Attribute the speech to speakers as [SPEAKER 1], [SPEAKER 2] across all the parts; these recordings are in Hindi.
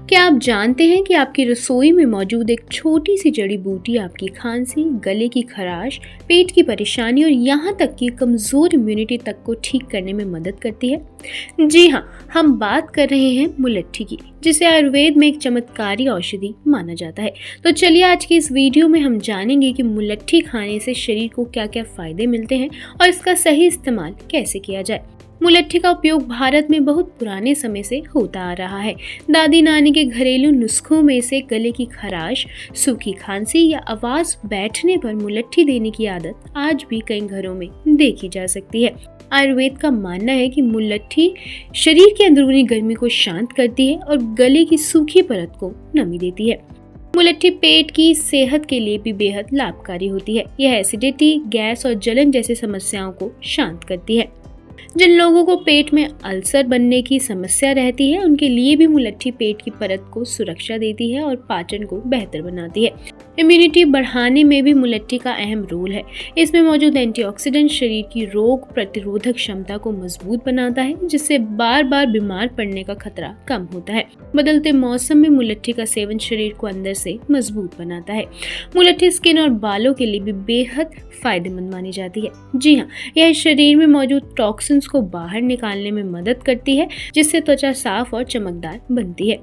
[SPEAKER 1] क्या आप जानते हैं कि आपकी रसोई में मौजूद एक छोटी सी जड़ी बूटी आपकी खांसी, गले की खराश, पेट की परेशानी और यहाँ तक कि कमज़ोर इम्यूनिटी तक को ठीक करने में मदद करती है? जी हाँ, हम बात कर रहे हैं मुलट्ठी की, जिसे आयुर्वेद में एक चमत्कारी औषधि माना जाता है। तो चलिए आज की इस वीडियो में हम जानेंगे कि मुलट्ठी खाने से शरीर को क्या क्या फ़ायदे मिलते हैं और इसका सही इस्तेमाल कैसे किया जाए। मुलट्ठी का उपयोग भारत में बहुत पुराने समय से होता आ रहा है। दादी नानी के घरेलू नुस्खों में से गले की खराश, सूखी खांसी या आवाज बैठने पर मुलट्ठी देने की आदत आज भी कई घरों में देखी जा सकती है। आयुर्वेद का मानना है कि मुलट्ठी शरीर की अंदरूनी गर्मी को शांत करती है और गले की सूखी परत को नमी देती है। मुलट्ठी पेट की सेहत के लिए भी बेहद लाभकारी होती है। यह एसिडिटी, गैस और जलन जैसी समस्याओं को शांत करती है। जिन लोगों को पेट में अल्सर बनने की समस्या रहती है, उनके लिए भी मुलट्ठी पेट की परत को सुरक्षा देती है और पाचन को बेहतर बनाती है। इम्यूनिटी बढ़ाने में भी मुलट्ठी का अहम रोल है। इसमें मौजूद एंटीऑक्सीडेंट शरीर की रोग प्रतिरोधक क्षमता को मजबूत बनाता है, जिससे बार बार बीमार पड़ने का खतरा कम होता है। बदलते मौसम में मुलट्ठी का सेवन शरीर को अंदर से मजबूत बनाता है। मुलट्ठी स्किन और बालों के लिए भी बेहद फायदेमंद मानी जाती है। जी हाँ, यह शरीर में मौजूद टॉक्सिन्स को बाहर निकालने में मदद करती है, जिससे त्वचा साफ और चमकदार बनती है।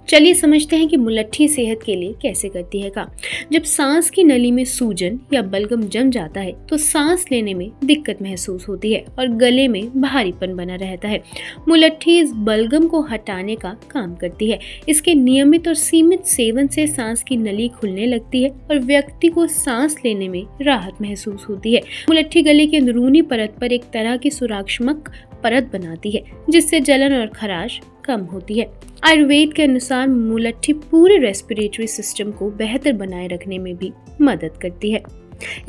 [SPEAKER 1] चलिए समझते हैं कि मुलट्ठी सेहत के लिए कैसे करती है काम। जब सांस की नली में सूजन या बलगम जम जाता है तो सांस लेने में दिक्कत महसूस होती है और गले में भारीपन बना रहता है। मुलट्ठी इस बलगम को हटाने का काम करती है। इसके नियमित और सीमित सेवन से सांस की नली खुलने लगती है और व्यक्ति को सांस लेने में राहत महसूस होती है। मुलट्ठी गले की अंदरूनी परत पर एक तरह की सुरक्षात्मक परत बनाती है, जिससे जलन और खराश कम होती है। आयुर्वेद के अनुसार मुलट्ठी पूरे रेस्पिरेटरी सिस्टम को बेहतर बनाए रखने में भी मदद करती है।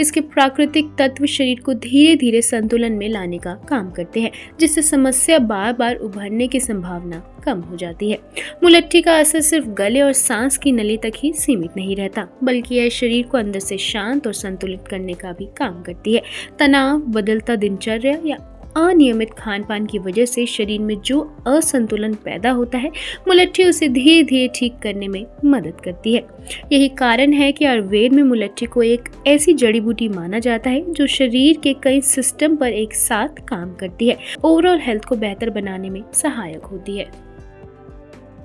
[SPEAKER 1] इसके प्राकृतिक तत्व शरीर को धीरे धीरे संतुलन में लाने का काम करते हैं, जिससे समस्या बार बार उभरने की संभावना कम हो जाती है। मुलट्ठी का असर सिर्फ गले और सांस की नली तक ही सीमित नहीं रहता, बल्कि यह शरीर को अंदर से शांत और संतुलित करने का भी काम करती है। तनाव, बदलता दिनचर्या या अनियमित खान पान की वजह से शरीर में जो असंतुलन पैदा होता है, मुलट्ठी उसे धीरे धीरे ठीक करने में मदद करती है। यही कारण है कि आयुर्वेद में मुलट्ठी को एक ऐसी जड़ी बूटी माना जाता है जो शरीर के कई सिस्टम पर एक साथ काम करती है, ओवरऑल हेल्थ को बेहतर बनाने में सहायक होती है।